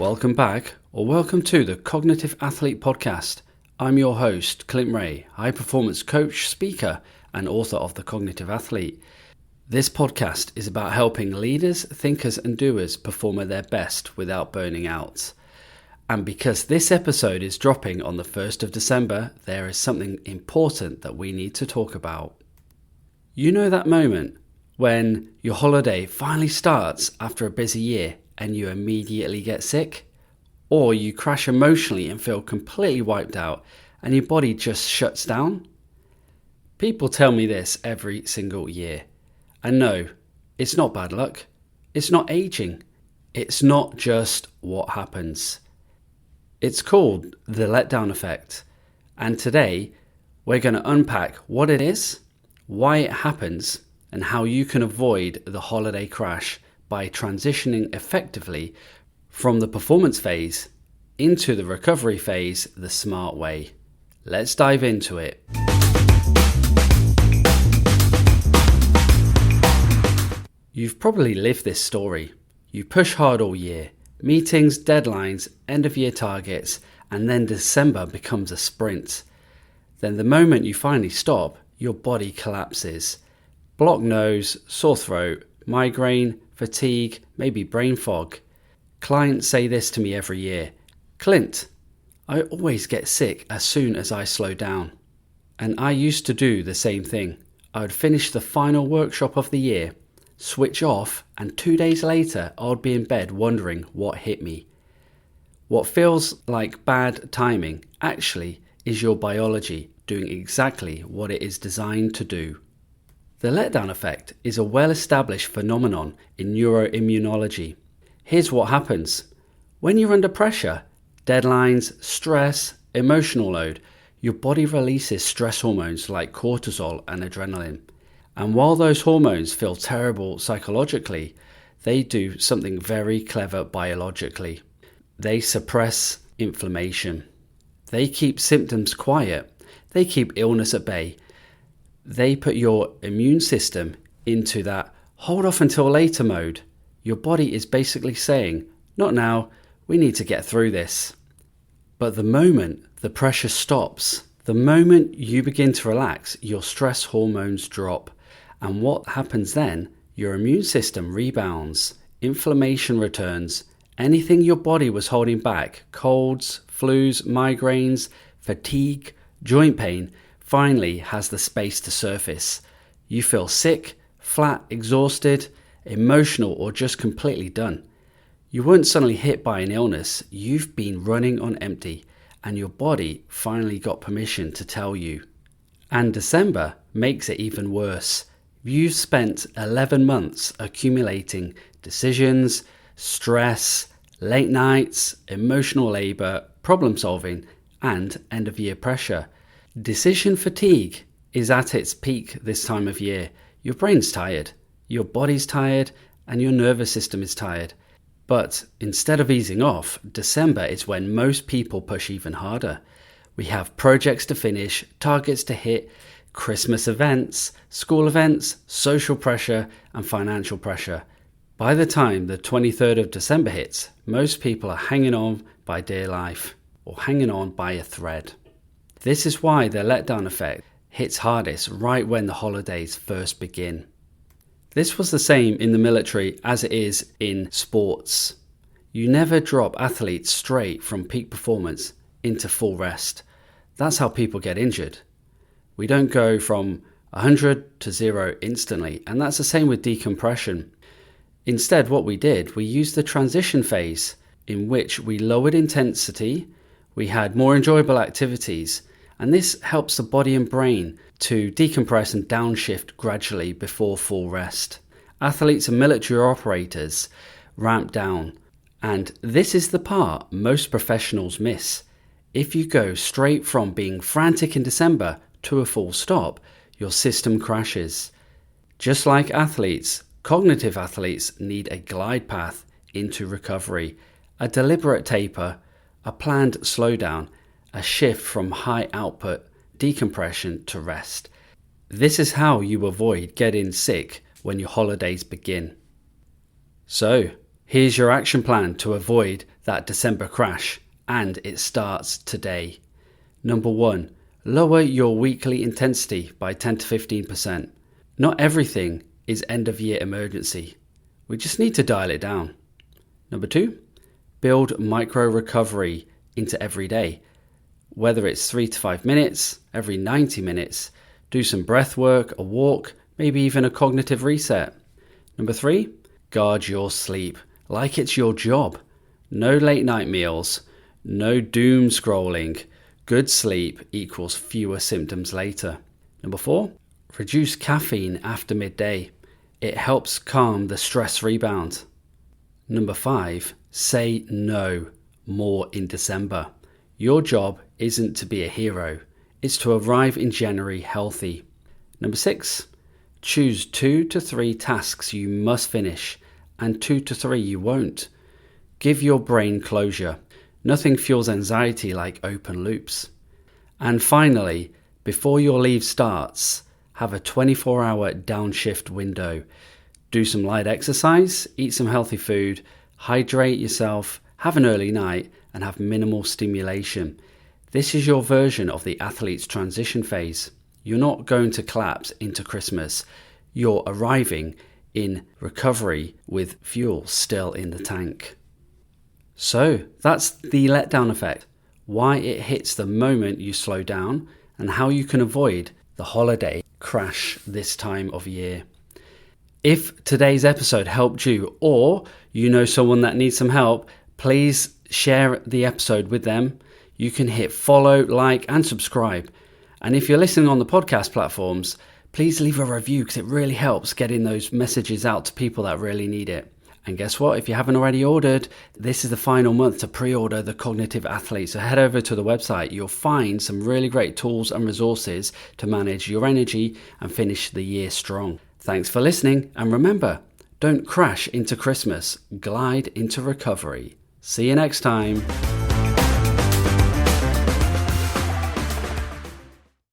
Welcome back, or welcome to the Cognitive Athlete Podcast. I'm your host, Clint, high performance coach, speaker, and author of The Cognitive Athlete. This podcast is about helping leaders, thinkers, and doers perform at their best without burning out. And because this episode is dropping on the 1st of December, there is something important that we need to talk about. You know that moment when your holiday finally starts after a busy year and you immediately get sick? Or you crash emotionally and feel completely wiped out and your body just shuts down? People tell me this every single year. And no, it's not bad luck. It's not aging. It's not just what happens. It's called the letdown effect. And today, we're going to unpack what it is, why it happens, and how you can avoid the holiday crash by transitioning effectively from the performance phase into the recovery phase the smart way. Let's dive into it. You've probably lived this story. You push hard all year, meetings, deadlines, end of year targets, and then December becomes a sprint. Then the moment you finally stop, your body collapses. Blocked nose, sore throat, migraine, fatigue, maybe brain fog. Clients say this to me every year. Clint, I always get sick as soon as I slow down. And I used to do the same thing. I would finish the final workshop of the year, switch off, and 2 days later I would be in bed wondering what hit me. What feels like bad timing actually is your biology doing exactly what it is designed to do. The letdown effect is a well-established phenomenon in neuroimmunology. Here's what happens. When you're under pressure, deadlines, stress, emotional load, your body releases stress hormones like cortisol and adrenaline. And while those hormones feel terrible psychologically, they do something very clever biologically. They suppress inflammation. They keep symptoms quiet. They keep illness at bay. They put your immune system into that hold off until later mode. Your body is basically saying, not now, we need to get through this. But the moment the pressure stops, the moment you begin to relax, your stress hormones drop. And what happens then? Your immune system rebounds, inflammation returns, anything your body was holding back, colds, flus, migraines, fatigue, joint pain, finally has the space to surface. You feel sick, flat, exhausted, emotional, or just completely done. You weren't suddenly hit by an illness, you've been running on empty, and your body finally got permission to tell you. And December makes it even worse. You've spent 11 months accumulating decisions, stress, late nights, emotional labor, problem solving, and end of year pressure. Decision fatigue is at its peak this time of year. Your brain's tired, your body's tired, and your nervous system is tired. But instead of easing off, December is when most people push even harder. We have projects to finish, targets to hit, Christmas events, school events, social pressure, and financial pressure. By the time the 23rd of December hits, most people are hanging on by dear life or hanging on by a thread. This is why the letdown effect hits hardest right when the holidays first begin. This was the same in the military as it is in sports. You never drop athletes straight from peak performance into full rest. That's how people get injured. We don't go from 100 to 0 instantly, and that's the same with decompression. Instead, what we did, we used the transition phase in which we lowered intensity, we had more enjoyable activities, and this helps the body and brain to decompress and downshift gradually before full rest. Athletes and military operators ramp down, and this is the part most professionals miss. If you go straight from being frantic in December to a full stop, your system crashes. Just like athletes, cognitive athletes need a glide path into recovery, a deliberate taper, a planned slowdown, a shift from high output decompression to rest. This is how you avoid getting sick when your holidays begin. So, here's your action plan to avoid that December crash, and it starts today. Number 1, lower your weekly intensity by 10 to 15%. Not everything is end of year emergency. We just need to dial it down. Number 2, build micro recovery into every day. Whether it's 3 to 5 minutes, every 90 minutes, do some breath work, a walk, maybe even a cognitive reset. Number 3, guard your sleep like it's your job. No late night meals, no doom scrolling. Good sleep equals fewer symptoms later. Number 4, reduce caffeine after midday. It helps calm the stress rebound. Number 5, say no more in December. Your job isn't to be a hero, it's to arrive in January healthy. Number 6, choose 2 to 3 tasks you must finish and 2 to 3 you won't. Give your brain closure. Nothing fuels anxiety like open loops. And finally, before your leave starts, have a 24-hour downshift window. Do some light exercise, eat some healthy food, hydrate yourself, have an early night, and have minimal stimulation. This is your version of the athlete's transition phase. You're not going to collapse into Christmas. You're arriving in recovery with fuel still in the tank. So that's the letdown effect, why it hits the moment you slow down, and how you can avoid the holiday crash this time of year. If today's episode helped you, or you know someone that needs some help, please share the episode with them. You can hit follow, like, and subscribe. And if you're listening on the podcast platforms, please leave a review because it really helps getting those messages out to people that really need it. And guess what? If you haven't already ordered, this is the final month to pre-order the Cognitive Athlete. So head over to the website. You'll find some really great tools and resources to manage your energy and finish the year strong. Thanks for listening. And remember, don't crash into Christmas. Glide into recovery. See you next time.